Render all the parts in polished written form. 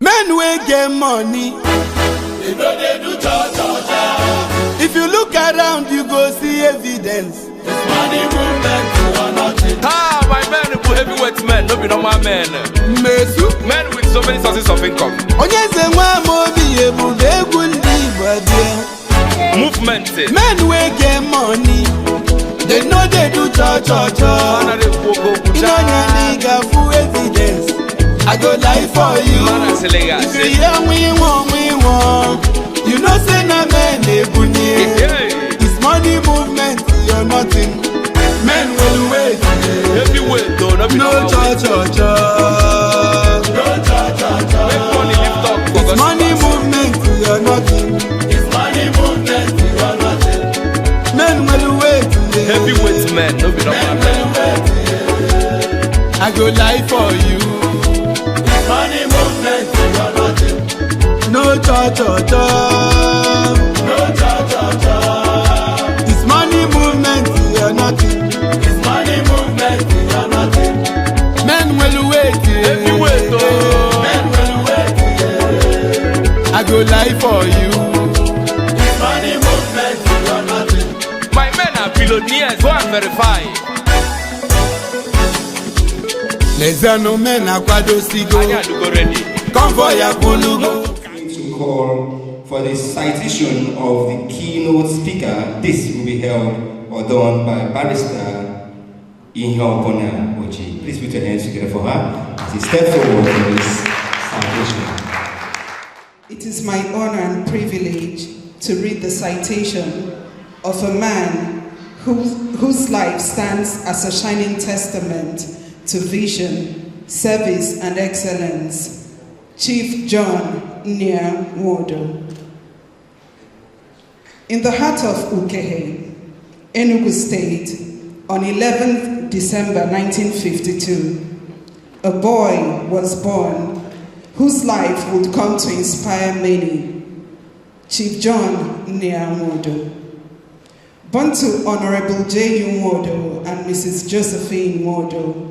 Men wey get money, they know they do cha-cha-cha. If you look around, you go see evidence. It's money movement, you are nothing. Ah, my men who heavyweight men, no be normal men. Mesu, Men with so many sources of income. onyeze nwa mobi ebu egwu ndị Igbo bịa. Movement. Men wey get money, they know they do cha-cha-cha. Inonya nigga full evidence. I go lie for you. If you hear we want, you know say na men ebuni. It's money movement, you're nothing. Men will wait. Heavyweight though, no cha-cha-cha. No cha-cha-cha. Make money lift up. It's money movement, you're nothing. It's money movement, you are nothing. Men will wait. Heavyweight men, no be normal men. I go lie for you. Money movement, you are nothing. No cha-cha-cha. No cha-cha-cha. It's money movement, you're nothing. It's money movement, you are nothing. Men will wait. Heavyweight though. Men will wait. I go lie for you. It's money movement, you are nothing. My men are billionaires, go and verify. Lezano men akwado sigo. I do go ready. Convoy akulugo. To call for the citation of the keynote speaker. This will be held or done by Barrister Nnia Nwodo Keynote. Please put your hands together for her as she steps forward for this citation. It is my honor and privilege to read the citation of a man whose life stands as a shining testament to vision, service, and excellence, Chief John Nnia Nwodo. In the heart of Ukehe, Enugu State, on 11th December 1952, a boy was born whose life would come to inspire many, Chief John Nnia Nwodo. Born to Honorable J.U. Nwodo and Mrs. Josephine Nwodo,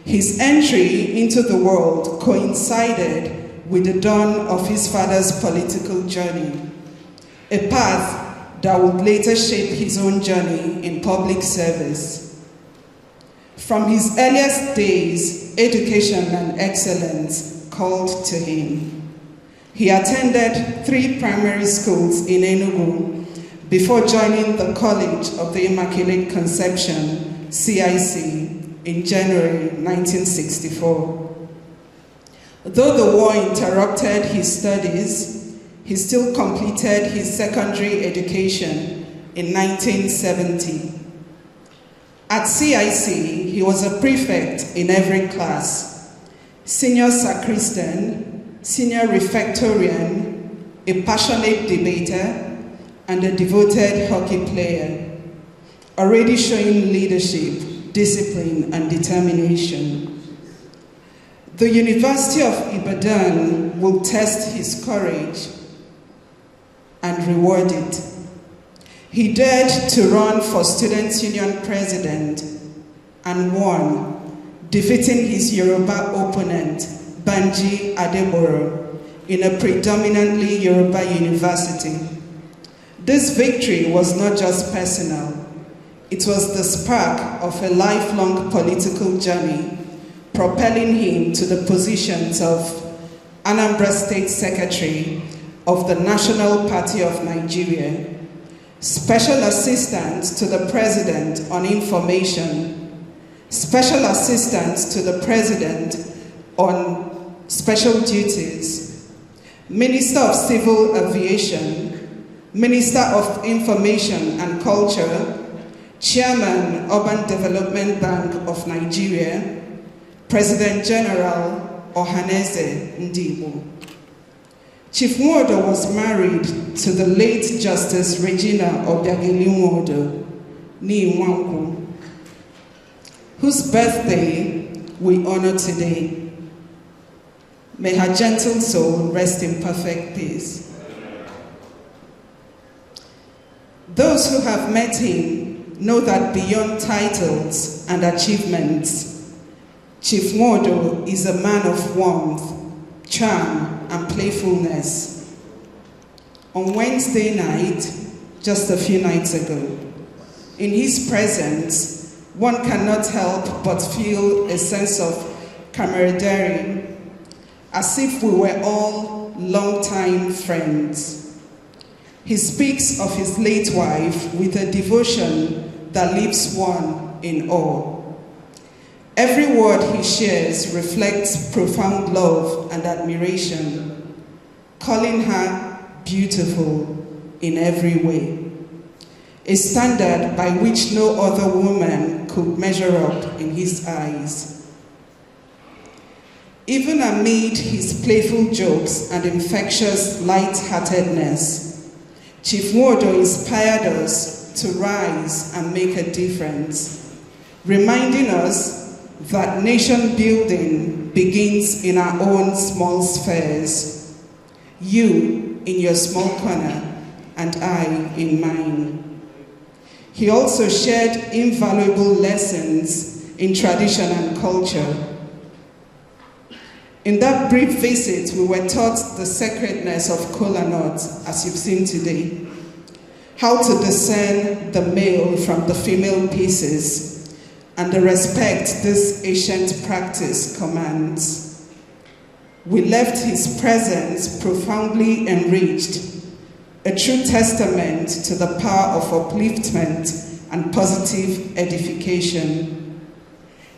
his entry into the world coincided with the dawn of his father's political journey, a path that would later shape his own journey in public service. From his earliest days, education and excellence called to him. He attended 3 primary schools in Enugu before joining the College of the Immaculate Conception, CIC, in January 1964. Though the war interrupted his studies, he still completed his secondary education in 1970. At CIC, he was a prefect in every class, senior sacristan, senior refectorian, a passionate debater, and a devoted hockey player, already showing leadership, discipline, and determination. The University of Ibadan will test his courage and reward it. He dared to run for Students' Union president and won, defeating his Yoruba opponent, Banji Adeboro, in a predominantly Yoruba university. This victory was not just personal. It was the spark of a lifelong political journey, propelling him to the positions of Anambra State Secretary of the National Party of Nigeria, Special Assistant to the President on Information, Special Assistant to the President on Special Duties, Minister of Civil Aviation, Minister of Information and Culture, Chairman, Urban Development Bank of Nigeria, President General Ohaneze Ndigbo. Chief Nwodo was married to the late Justice Regina Obiageli Nwodo, Nnia Nwodo, whose birthday we honor today. May her gentle soul rest in perfect peace. Those who have met him know that beyond titles and achievements, Chief Nwodo is a man of warmth, charm, and playfulness. On Wednesday night, just a few nights ago, in his presence, one cannot help but feel a sense of camaraderie, as if we were all longtime friends. He speaks of his late wife with a devotion that leaves one in awe. Every word he shares reflects profound love and admiration, calling her beautiful in every way, a standard by which no other woman could measure up in his eyes. Even amid his playful jokes and infectious light-heartedness, Chief Nwodo inspired us to rise and make a difference, reminding us that nation building begins in our own small spheres, you in your small corner and I in mine. He also shared invaluable lessons in tradition and culture. In that brief visit, we were taught the sacredness of kola nuts, as you've seen today, how to discern the male from the female pieces, and the respect this ancient practice commands. We left his presence profoundly enriched, a true testament to the power of upliftment and positive edification.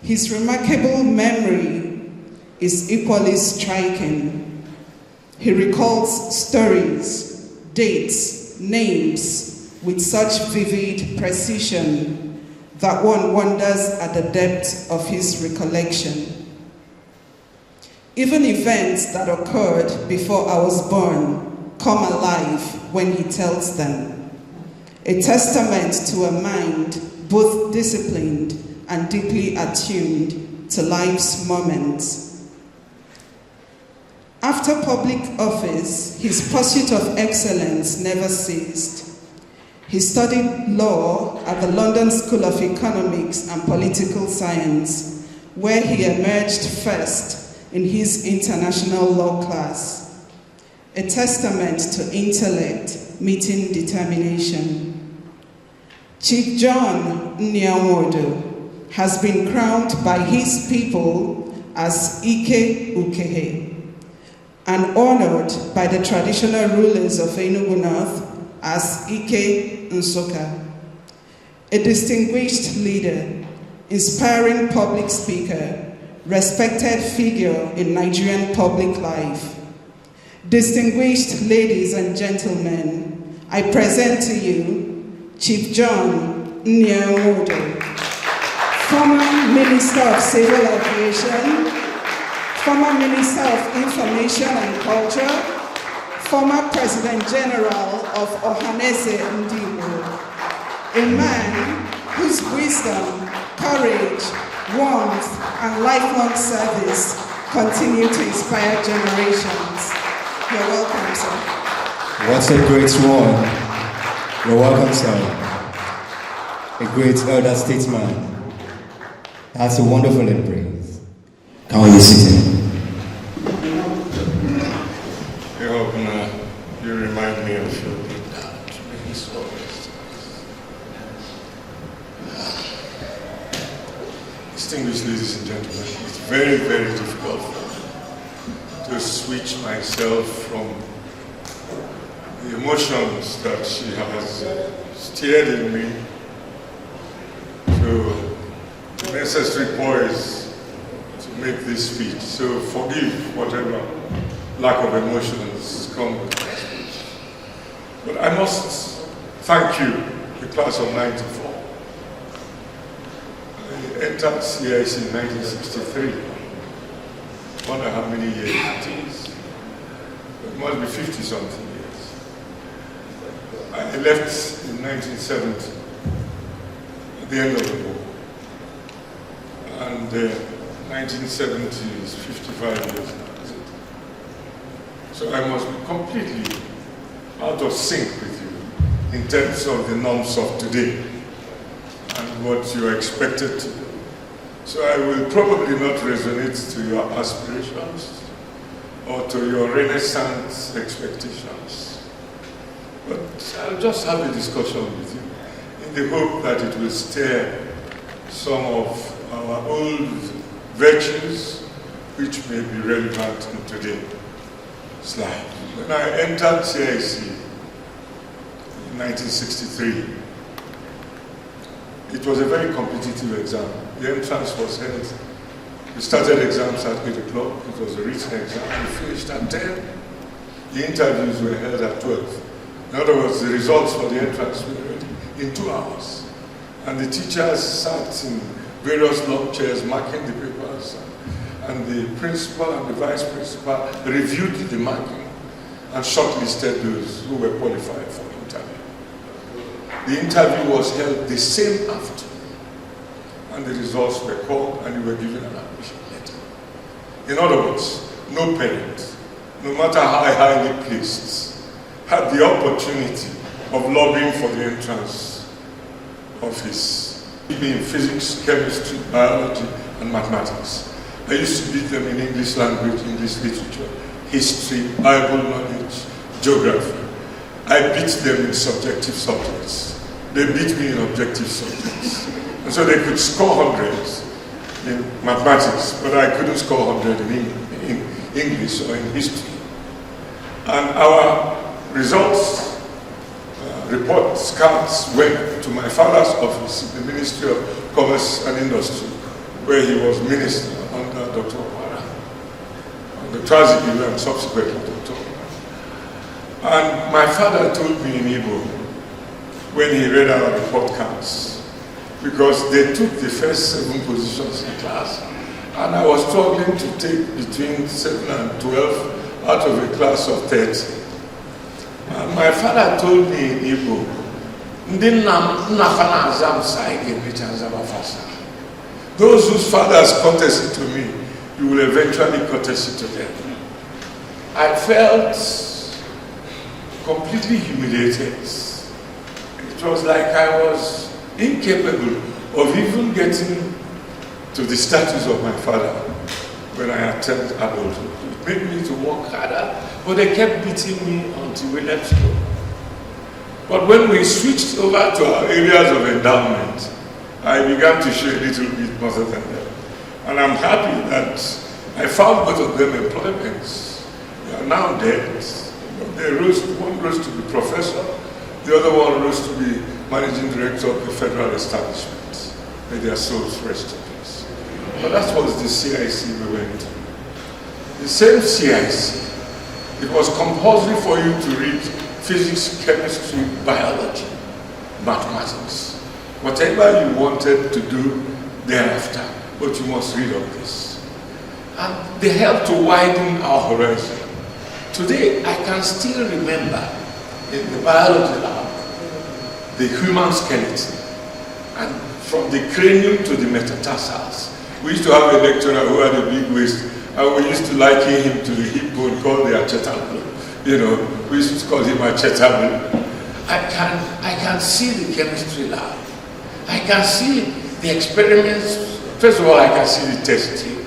His remarkable memory is equally striking. He recalls stories, dates, names with such vivid precision that one wonders at the depth of his recollection. Even events that occurred before I was born come alive when he tells them, a testament to a mind both disciplined and deeply attuned to life's moments. After public office, his pursuit of excellence never ceased. He studied law at the London School of Economics and Political Science, where he emerged first in his international law class, a testament to intellect meeting determination. Chief John Nnia Nwodo has been crowned by his people as Ike Ukehe, and honored by the traditional rulers of Enugu North as Ike Nsoka, a distinguished leader, inspiring public speaker, respected figure in Nigerian public life. Distinguished ladies and gentlemen, I present to you Chief John Nnia Nwodo, former Minister of Civil Aviation, former Minister of Information and Culture, former President General of Ohanese Ndiwo, a man whose wisdom, courage, warmth, and lifelong service continue to inspire generations. You're welcome, sir. What a great one. You're welcome, sir. A great elder statesman. That's a wonderful embrace. How are you sitting? You remind me of you. Distinguished ladies and gentlemen, it's very, very difficult to switch myself from the emotions that she has stirred in me to the necessary poise to make this speech. So forgive whatever lack of emotions come with my speech. But I must thank you, the class of 94. I entered CIC in 1963. I wonder how many years it is. It must be 50-something years. I left in 1970, at the end of the war. And 1970 is 55 years now. So I must be completely out of sync with you in terms of the norms of today and what you are expected to do. So I will probably not resonate to your aspirations, or to your Renaissance expectations. But I'll just have a discussion with you in the hope that it will stir some of our old virtues which may be relevant in today's life. When I entered CIC in 1963, it was a very competitive exam. The entrance was held. We started exams at 8 o'clock. It was a written exam. We finished at 10. The interviews were held at 12. In other words, the results for the entrance were ready in 2 hours. And the teachers sat in various long chairs marking the papers. And the principal and the vice principal reviewed the marking and shortlisted those who were qualified for the interview. The interview was held the same afternoon. And the results were called and you were given an admission letter. In other words, no parent, no matter how highly placed, had the opportunity of lobbying for the entrance of his in physics, chemistry, biology, and mathematics. I used to beat them in English language, English literature, history, Bible knowledge, geography. I beat them in subjective subjects. They beat me in objective subjects. And so they could score hundreds in mathematics, but I couldn't score 100 in English or in history. And our results, reports, cards went to my father's office in the Ministry of Commerce and Industry, where he was minister under Dr. Obara, on the Trazegulu and subsequently Dr. Obara. And my father told me in Igbo, when he read our report cards, because they took the first 7 positions in class, and I was struggling to take between 7 and 12 out of a class of 30. And my father told me in Igbo, those whose fathers courtesy to me, you will eventually courtesy to them. I felt completely humiliated. It was like I was incapable of even getting to the status of my father when I attained adulthood. It made me to work harder, but they kept beating me until we left school. But when we switched over to our areas of endowment, I began to show a little bit more than them. And I'm happy that I found both of them employments. They are now dead. One rose to be professor, the other one rose to be managing director of the federal establishment. May their souls rest in peace. But that was the CIC we went to. The same CIC, it was compulsory for you to read physics, chemistry, biology, mathematics. Whatever you wanted to do thereafter, but you must read all this. And they helped to widen our horizon. Today, I can still remember in the biology lab, the human skeleton, and from the cranium to the metatarsals. We used to have a lecturer who had a big waist, and we used to liken him to the hip bone called the acetabular. You know, we used to call him acetabular. I can see the chemistry lab. I can see the experiments. First of all, I can see the test tube.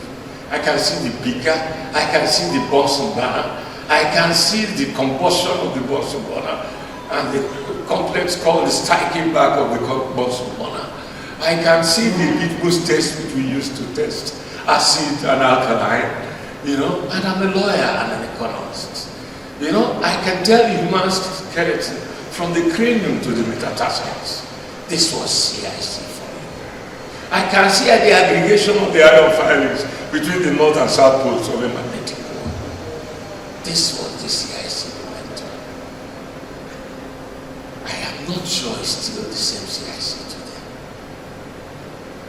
I can see the beaker. I can see the Bunsen burner. I can see the combustion of the Bunsen burner and the complex called the Sticky back of the Bunsen burner. I can see the litmus test which we used to test acid and alkaline, you know, and I'm a lawyer and an economist. You know, I can tell you human skeleton from the cranium to the metatarsals. This was CIC for you. I can see the aggregation of the iron filings between the north and south poles of a magnetic core. This was the CIC we went to. I am not sure it's still the same CIC today.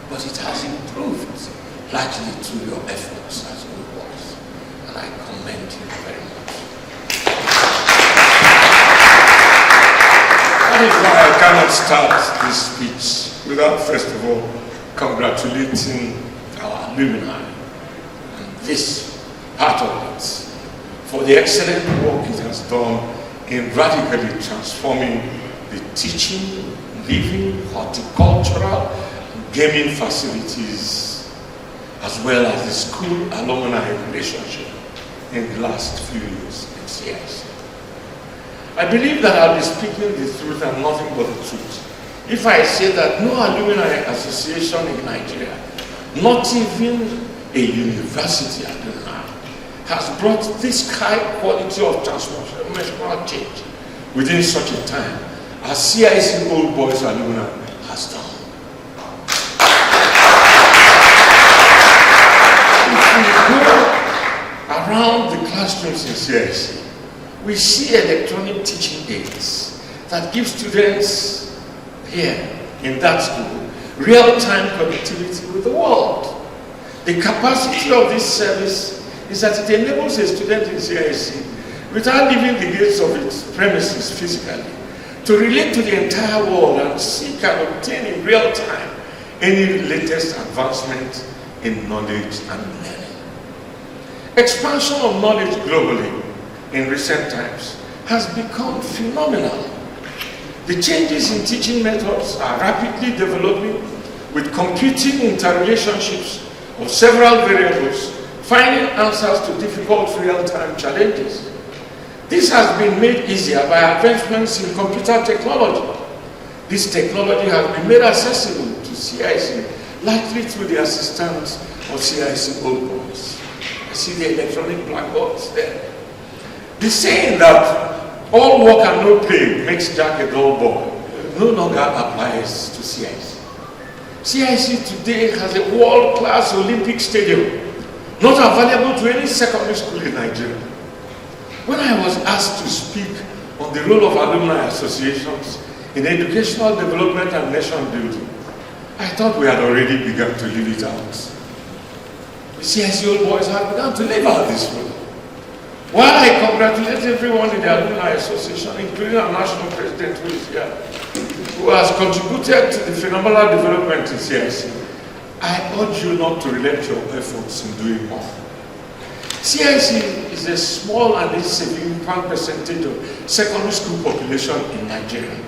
But it has improved largely through your efforts as good works. And I commend you very much. That is why I cannot start this speech without first of all congratulating our alumni and this part of it for the excellent work it has done in radically transforming the teaching, living, horticultural, gaming facilities, as well as the school alumni relationship in the last few years in CIC. I believe that I'll be speaking the truth and nothing but the truth if I say that no alumni association in Nigeria, not even a university alumni, has brought this high quality of transformational change within such a time as CIC Old Boys alumni has done. If we go around the classrooms in CIC, we see electronic teaching aids that give students here in that school real-time connectivity with the world. The capacity of this service is that it enables a student in CIC, without leaving the gates of its premises physically, to relate to the entire world and seek and obtain in real time any latest advancement in knowledge and learning. Expansion of knowledge globally in recent times has become phenomenal. The changes in teaching methods are rapidly developing, with computing interrelationships of several variables, finding answers to difficult real-time challenges. This has been made easier by advancements in computer technology. This technology has been made accessible to CIC, likely through the assistance of CIC Old Boys. I see the electronic blackboards there. The saying that all work and no play makes Jack a dull boy no longer applies to CIC. CIC today has a world-class Olympic stadium, not available to any secondary school in Nigeria. When I was asked to speak on the role of alumni associations in educational development and nation building, I thought we had already begun to live it out. The CIC Old Boys have begun to live out this role. While I congratulate everyone in the Alumni Association, including our national president who is here, who has contributed to the phenomenal development in CIC, I urge you not to relent your efforts in doing more. CIC is a small and insignificant percentage of secondary school population in Nigeria.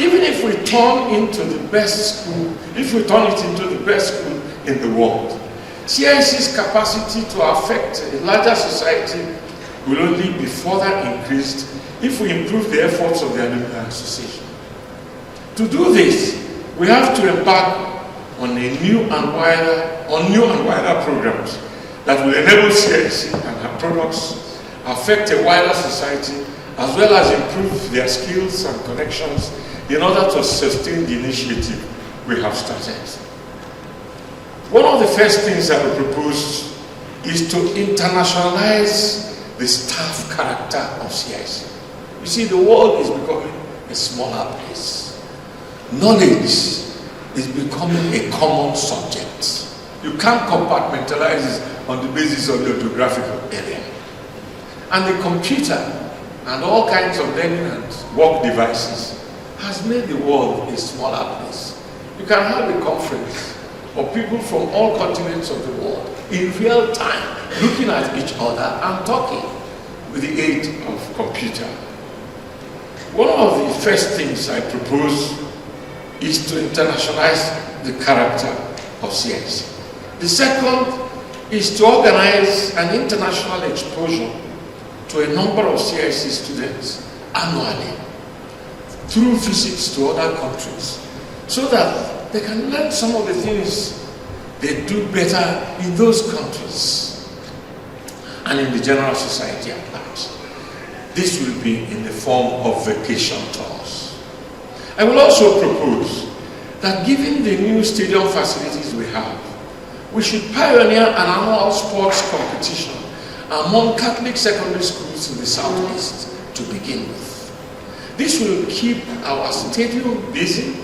Even if we turn into the best school, if we turn it into the best school in the world, CIC's capacity to affect a larger society will only be further increased if we improve the efforts of the Alumni Association. To do this, we have to embark on new and wider programs that will enable CIC and her products affect a wider society, as well as improve their skills and connections in order to sustain the initiative we have started. One of the first things I will propose is to internationalize the staff character of CIC. You see, the world is becoming a smaller place. Knowledge is becoming a common subject. You can't compartmentalize it on the basis of your geographical area. And the computer and all kinds of learning and work devices has made the world a smaller place. You can have a conference of people from all continents of the world in real time, looking at each other and talking with the aid of computer. One of the first things I propose is to internationalize the character of CIC. The second is to organize an international exposure to a number of CIC students annually through visits to other countries, so that they can learn some of the things they do better in those countries and in the general society at large. This will be in the form of vacation tours. I will also propose that, given the new stadium facilities we have, we should pioneer an annual sports competition among Catholic secondary schools in the Southeast to begin with. This will keep our stadium busy,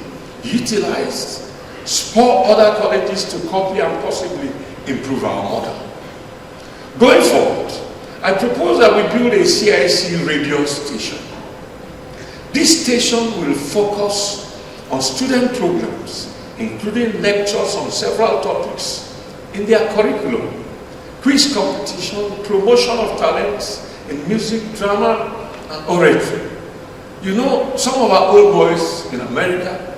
utilized, spur other colleges to copy and possibly improve our model. Going forward, I propose that we build a CIC radio station. This station will focus on student programs, including lectures on several topics in their curriculum, quiz competition, promotion of talents in music, drama, and oratory. You know, some of our old boys in America,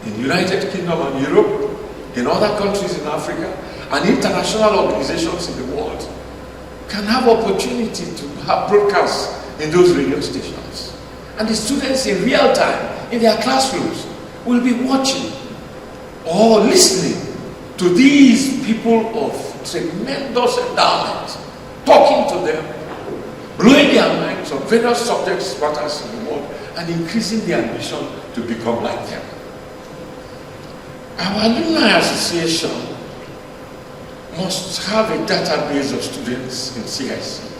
in the United Kingdom and Europe, in other countries in Africa, and international organizations in the world can have opportunity to have broadcasts in those radio stations. And the students in real time, in their classrooms, will be watching or listening to these people of tremendous endowment, talking to them, blowing their minds on various subjects matters in the world, and increasing their ambition to become like them. Our alumni association must have a database of students in CIC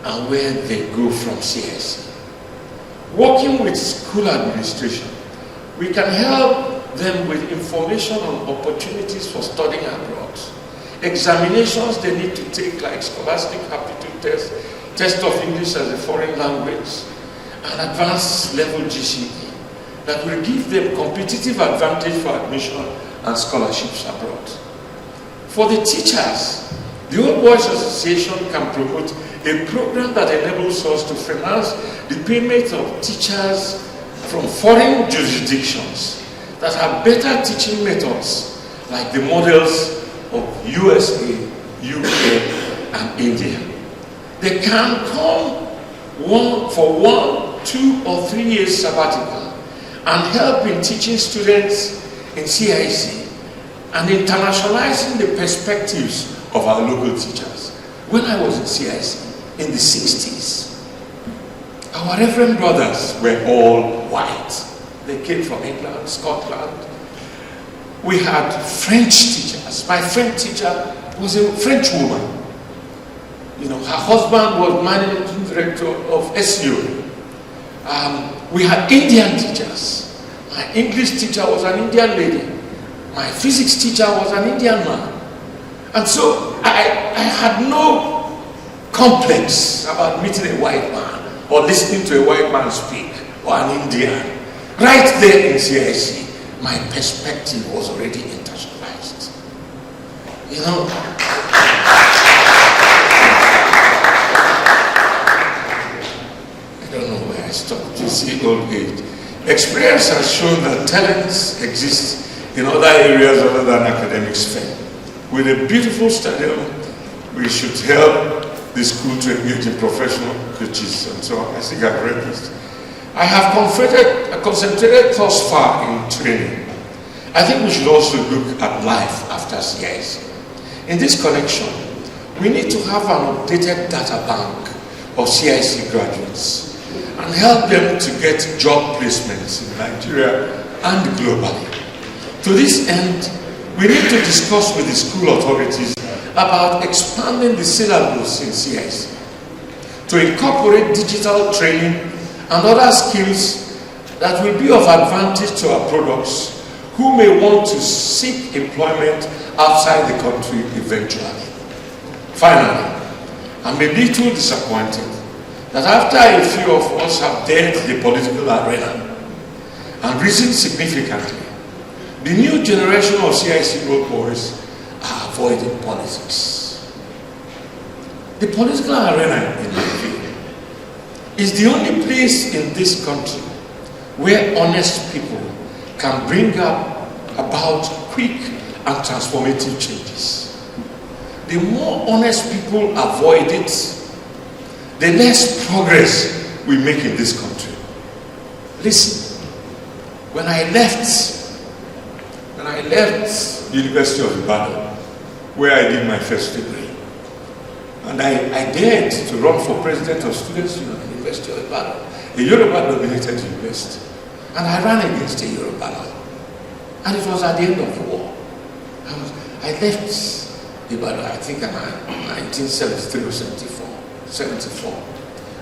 and where they go from CIC. Working with school administration, we can help them with information on opportunities for studying abroad, examinations they need to take like scholastic aptitude test, test of English as a foreign language, and advanced level GCE that will give them competitive advantage for admission and scholarships abroad. For the teachers, the Old Boys Association can promote a program that enables us to finance the payment of teachers from foreign jurisdictions that have better teaching methods like the models of USA, UK, and India. They can come for 1, 2, or 3 years sabbatical and help in teaching students in CIC and internationalizing the perspectives of our local teachers. When I was in CIC in the 60s, our Reverend brothers were all white. They came from England, Scotland. We had French teachers. My French teacher was a French woman. You know, her husband was managing director of SU. We had Indian teachers. My English teacher was an Indian lady. My physics teacher was an Indian man. And so I had no complex about meeting a white man or listening to a white man speak or an Indian. Right there in CIC, my perspective was already internationalized. You know, I don't know where I stopped. You see, old age. Experience has shown that talents exist in other areas other than academic sphere. With a beautiful stadium, we should help the school to engage in professional coaches and so on. I think I've read this. I have concentrated thus far in training. I think we should also look at life after CIC. In this connection, we need to have an updated data bank of CIC graduates and help them to get job placements in Nigeria and globally. To this end, we need to discuss with the school authorities about expanding the syllabus in CIC to incorporate digital training and other skills that will be of advantage to our products who may want to seek employment outside the country eventually. Finally, I'm a little disappointed that after a few of us have dared the political arena and risen significantly, the new generation of CIC Old Boys are avoiding politics. The political arena, in my view, is the only place in this country where honest people can bring about quick and transformative changes. The more honest people avoid it, the less progress we make in this country. Listen, when I left University of Ibadan, where I did my first degree, and I dared to run for president of Students' Union, University of Ibadan, a Yoruba-dominated university, and I ran against a Yoruba, and it was at the end of the war. I left Ibadan, I think in 1973 or 74.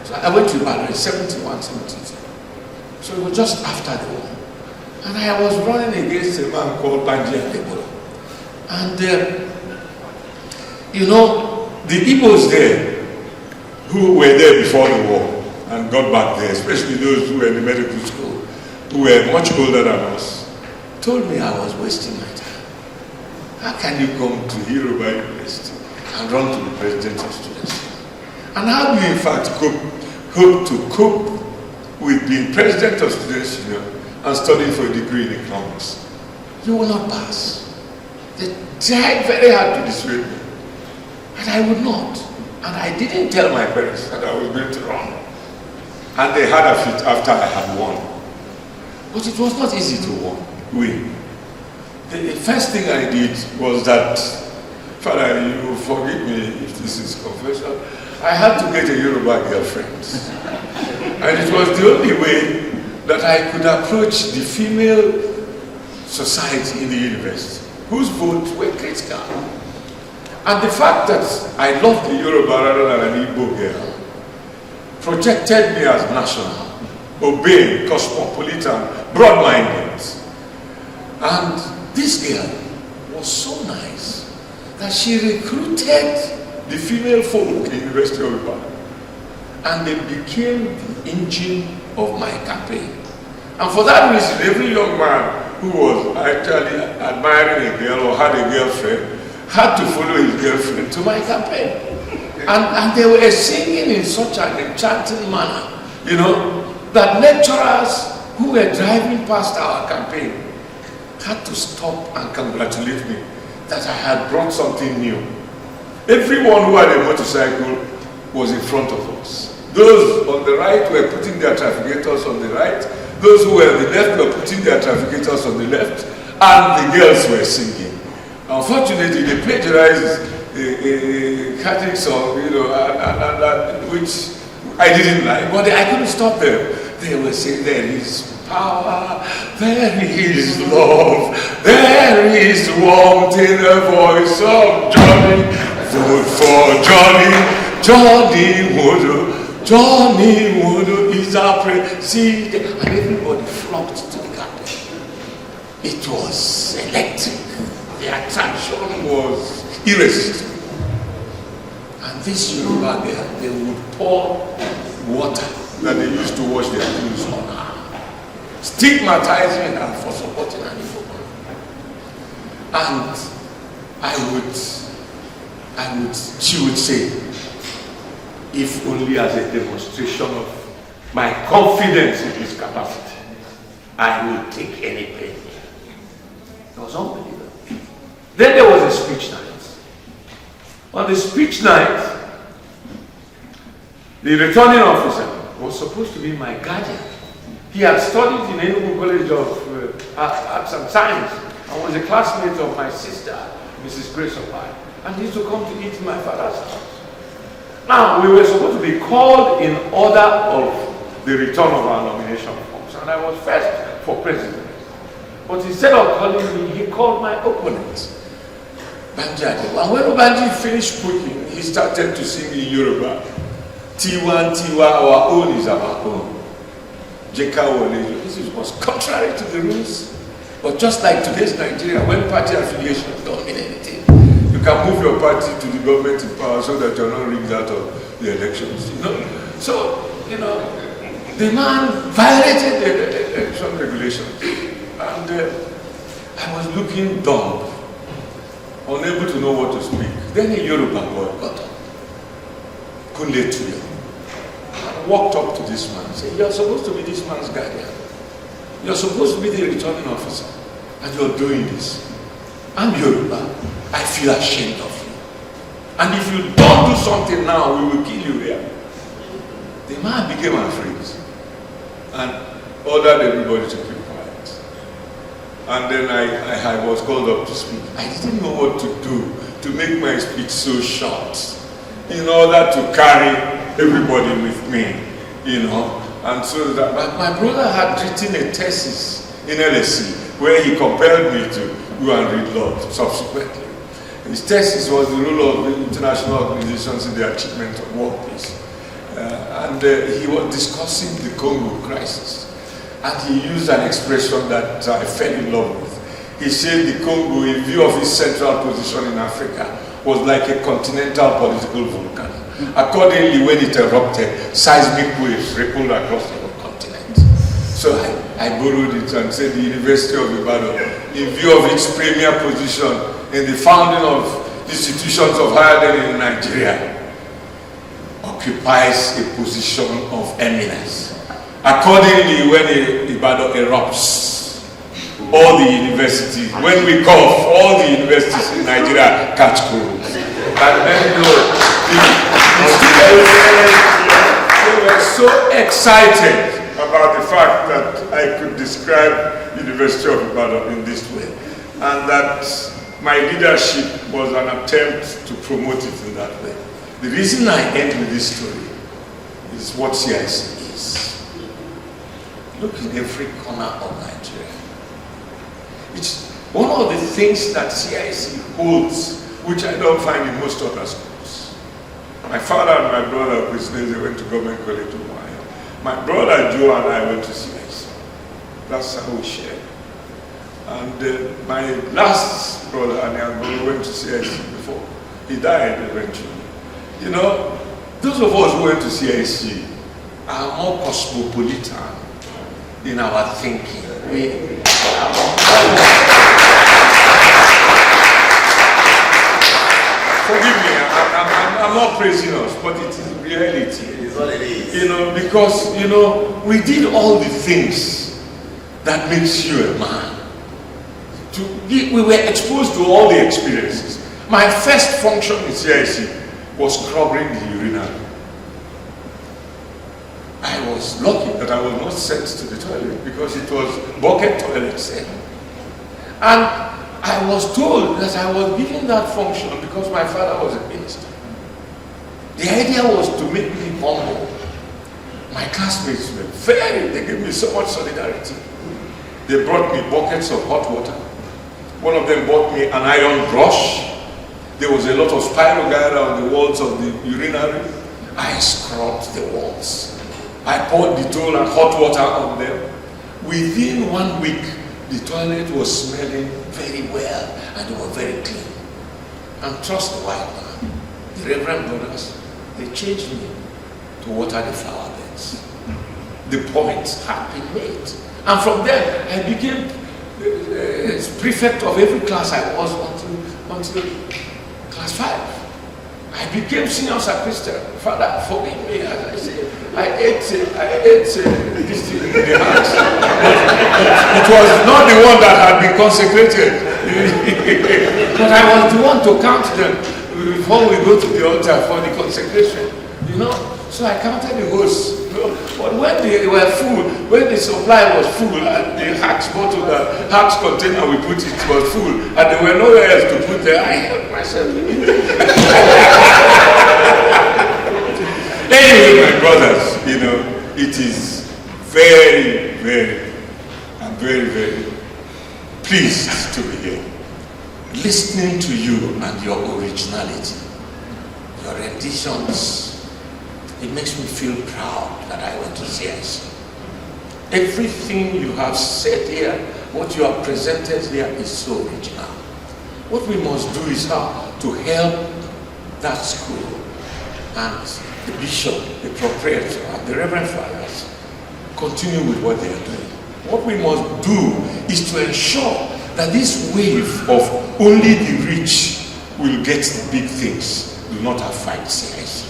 So I went to Ibadan in 71, 72. So it was just after the war. And I was running against a man called Banji Adebola. And, you know, the Igbos there, who were there before the war and got back there, especially those who were in the medical school, who were much older than us, told me I was wasting my time. How can you come to Yoruba University and run to the president of students? And how do you in fact hope to cope with being president of Students' Union and studying for a degree in economics? You will not pass. They tried very hard to dissuade me, but I would not. And I didn't tell my parents that I was going to run. And they had a fit after I had won. But it was not easy to win. The first thing I did was that, Father, you forgive me if this is confession, I had to get a Yoruba girlfriend. And it was the only way that I could approach the female society in the university, whose votes were critical. And the fact that I loved the Yoruba rather than an Igbo girl projected me as national, obeying, cosmopolitan, broad-minded. And this girl was so nice that she recruited the female folk in the University of Ibadan. And they became the engine of my campaign. And for that reason, every young man who was actually admiring a girl or had a girlfriend had to follow his girlfriend to my campaign. And they were singing in such an enchanting manner, you know, that lecturers who were driving past our campaign had to stop and congratulate me that I had brought something new. Everyone who had a motorcycle was in front of us. Those on the right were putting their trafficators on the right, those who were on the left were putting their trafficators on the left, and the girls were singing. Unfortunately, they plagiarized a Catholic song, you know, which I didn't like, but I couldn't stop them. They were saying, there is power, there is love, there is warmth in the voice of Johnny. Vote for Johnny, Johnny Nwodo. Johnny Nwodo is our president. And everybody flocked to the campaign. It was electric. The attraction was irresistible. And this Yoruba girl, they would pour water that they used to wash their clothes on her, stigmatizing her for supporting an Igbo. And she would say, if only as a demonstration of my confidence in his capacity, I will take any pain. It was unbelievable. Then there was a speech night. On the speech night, the returning officer was supposed to be my guardian. He had studied in Enugu College of Arts and Science and was a classmate of my sister, Mrs. Grace Opai, and he used to come to eat in my father's house. Now, we were supposed to be called in order of the return of our nomination forms, and I was first for president. But instead of calling me, he called my opponent, Banji Adewa. And when Banji finished speaking, he started to sing in Yoruba. Tiwa, Tiwa, our own is our own. This was contrary to the rules. But just like today's Nigeria, when party affiliations don't mean anything, you can move your party to the government in power so that you're not rigged out of the elections. You know? So, you know, the man violated the election regulations. And I was looking dumb, unable to know what to speak. Then a Yoruba boy got up, Kunle Tuyo, and walked up to this man and said, you're supposed to be this man's guardian. You're supposed to be the returning officer, and you're doing this. I'm Yoruba. I feel ashamed of you. And if you don't do something now, we will kill you here. The man became afraid and ordered everybody to keep quiet. And then I was called up to speak. I didn't know what to do to make my speech so short in order to carry everybody with me, you know. And so that, but my brother had written a thesis in LSE where he compelled me to go and read law subsequently. His thesis was the role of international organizations in the achievement of world peace. And he was discussing the Congo crisis. And he used an expression that I fell in love with. He said the Congo, in view of its central position in Africa, was like a continental political volcano. Accordingly, when it erupted, seismic waves rippled across the whole continent. So I borrowed it and said the University of Ibadan, in view of its premier position in the founding of institutions of higher learning in Nigeria, occupies a position of eminence. Accordingly, when Ibadan erupts, all the universities, when we cough, all the universities in Nigeria catch cold. And then, you know, They were so excited about the fact that I could describe University of Ibadan in this way, and that my leadership was an attempt to promote it in that way. The reason I end with this story is what CIC is. Look in every corner of Nigeria. It's one of the things that CIC holds, which I don't find in most other schools. My father and my brother, they went to Government College of Ohio. My brother Joe and I went to CIC. That's how we shared. And my last brother, Nnia Nwodo, went to CIC before. He died eventually. You know, those of us who went to CIC are more cosmopolitan in our thinking. Forgive me, I'm not praising us, but it is reality. It is what it is. You know, because, you know, we did all the things that makes you a man. We were exposed to all the experiences. My first function in CIC was scrubbing the urinal. I was lucky that I was not sent to the toilet because it was bucket toilets then. And I was told that I was given that function because my father was a minister. The idea was to make me humble. My classmates were they gave me so much solidarity. They brought me buckets of hot water. One of them bought me an iron brush. There was a lot of spirogyra on the walls of the urinary. I scrubbed the walls. I poured Dettol and hot water on them. Within 1 week, the toilet was smelling very well and they were very clean. And trust the white man, the Reverend Brothers, they changed me to water the flower beds. The points had been made. And from there, I became prefect of every class I was until class 5. I became senior sacristan. Father, forgive me, as I say, I ate this thing in the house. It was not the one that had been consecrated. But I was the one to count them before we go to the altar for the consecration. You know? So I counted the hosts. But when they were full, when the supply was full, and the Hacks bottle, the Hacks container we put it was full, and there were nowhere else to put there, I helped myself. Anyway, my brothers, you know, it is I'm very, very pleased to be here. Listening to you and your originality, your renditions, it makes me feel proud that I went to CIC. Everything you have said here, what you have presented here is so original. What we must do is how to help that school and the bishop, the proprietor, and the reverend fathers continue with what they are doing. What we must do is to ensure that this wave of only the rich will get the big things do not affect CIC.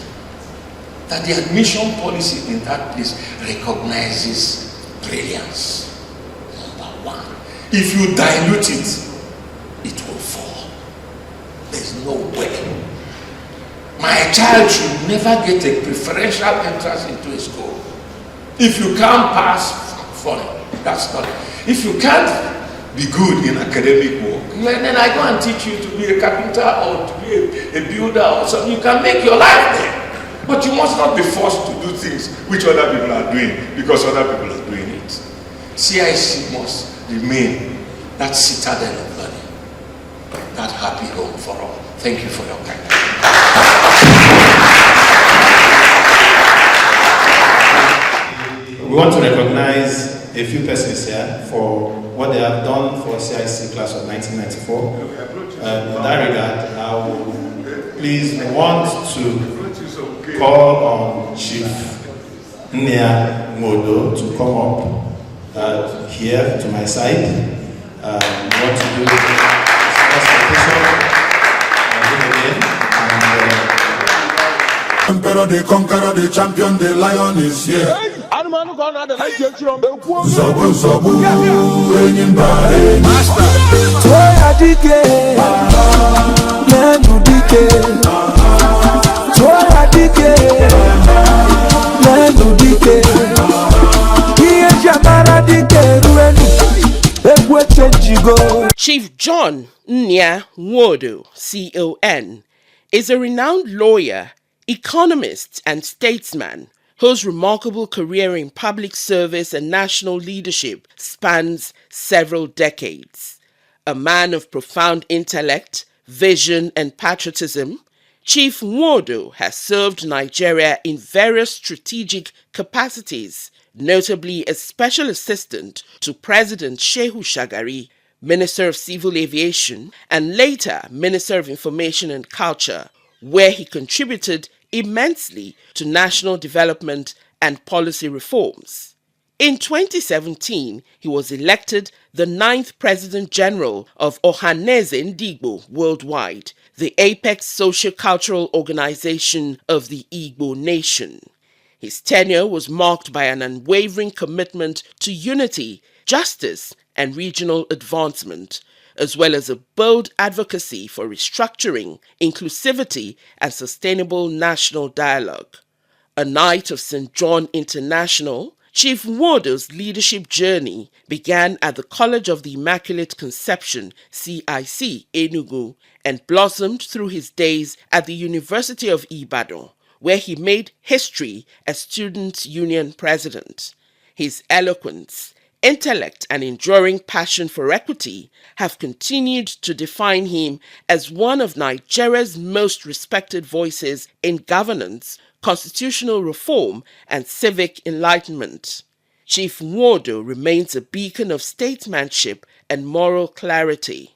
That the admission policy in that place recognizes brilliance. Number one. If you dilute it, it will fall. There's no way. My child should never get a preferential entrance into a school. If you can't pass, fine. That's not it. If you can't be good in academic work, then I go and teach you to be a carpenter or to be a builder or something. You can make your life there. But you must not be forced to do things which other people are doing because other people are doing it. CIC must remain that citadel of learning, that happy home for all. Thank you for your kindness. We want to recognize a few persons here for what they have done for CIC class of 1994. In that regard, I will please want to call on Chief Nnia Nwodo to come up here to my side. We want to do this presentation again. Emperor, the conqueror, the champion, the lion is here. Zobu, zobu, master. Toya dike, nenu dike. Toya dike, Nenu dike, Iye Jamara dike, Ruenu, Ekwe Chenjigo. Chief John Nnia Nwodo, CON, is a renowned lawyer, economist, and statesman whose remarkable career in public service and national leadership spans several decades. A man of profound intellect, vision, and patriotism, Chief Nwodo has served Nigeria in various strategic capacities, notably as Special Assistant to President Shehu Shagari, Minister of Civil Aviation, and later Minister of Information and Culture, where he contributed immensely to national development and policy reforms. In 2017, he was elected the 9th President General of Ohaneze Ndigbo Worldwide, the apex socio-cultural organization of the Igbo nation. His tenure was marked by an unwavering commitment to unity, justice, and regional advancement, as well as a bold advocacy for restructuring, inclusivity, and sustainable national dialogue. A Knight of St. John International, Chief Nwodo's leadership journey began at the College of the Immaculate Conception, CIC, Enugu, and blossomed through his days at the University of Ibadan, where he made history as Students' Union President. His eloquence, intellect, and enduring passion for equity have continued to define him as one of Nigeria's most respected voices in governance, constitutional reform, and civic enlightenment. Chief Nwodo remains a beacon of statesmanship and moral clarity,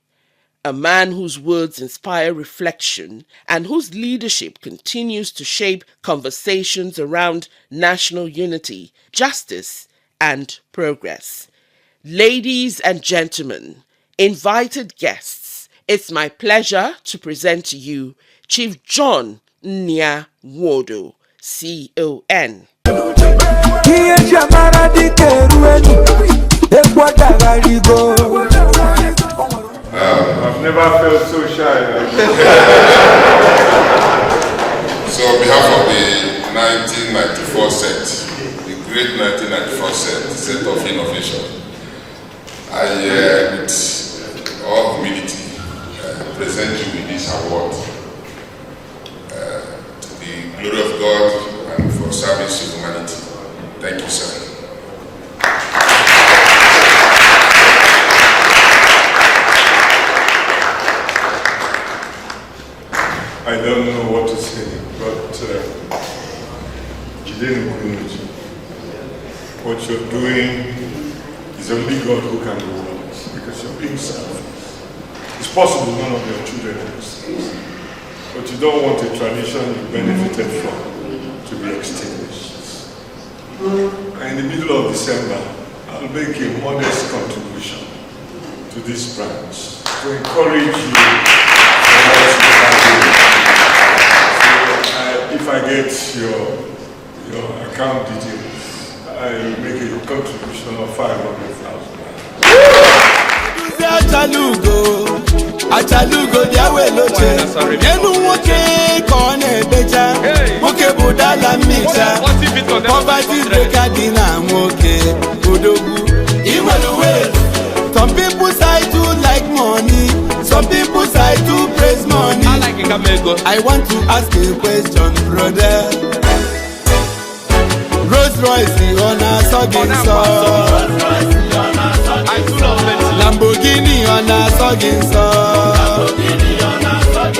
a man whose words inspire reflection and whose leadership continues to shape conversations around national unity, justice, and progress. Ladies and gentlemen, invited guests, it's my pleasure to present to you Chief John Nnia Nwodo, CON. I've never felt so shy. So on behalf of the 1994 set, the great 1994 set of innovation, I, with all humility, present you with this award to the glory of God and for service to humanity. Thank you, sir. I don't know what to say, but what you're doing is only God who can do it, because you're being selfless. It's possible none of your children are Muslims, but you don't want a tradition you benefited from to be extinguished. And in the middle of December, I'll make a modest contribution to this branch to encourage you for what you can do. If I get your account details, I will make a contribution of 500,000. Achalugo diawe loche Yenu woke kone beja Woke budala mita Poverty rekadina woke Udogu Iweluwe. Some people say to like money, some people say to praise money. I want to ask a question, brother. Rolls Royce on a sogging song, Lamborghini on a sogging song,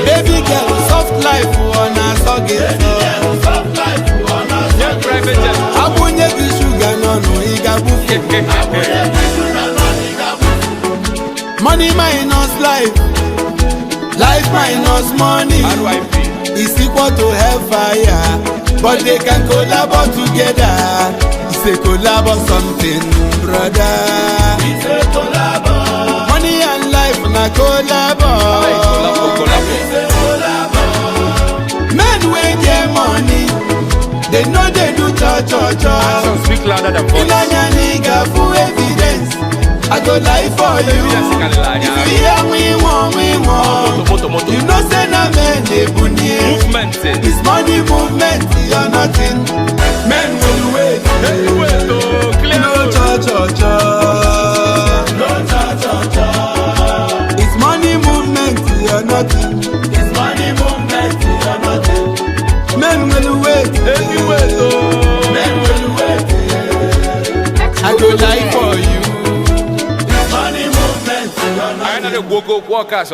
baby girl soft life on a sogging song. Abunye di sugar no igabu. Money minus life, life minus money is equal to hellfire, but they can collabor together. It's a collabor something, brother. It's a collabor. Money and life na collabor. It's a collabor. Men wey get money, they know they do cha-cha-cha. Speak louder than voice. Nnia nigga full evidence. I go lie for you. If you hear we want, you know say na men dey bunye. Movement. It's money movement, you're nothing. Men will wait. No cha. No cha. It's money movement, you're nothing. It's money movement, you're nothing. Men will wait. Men will wait. I go lie for you. It's money movement, you're nothing. I know the workers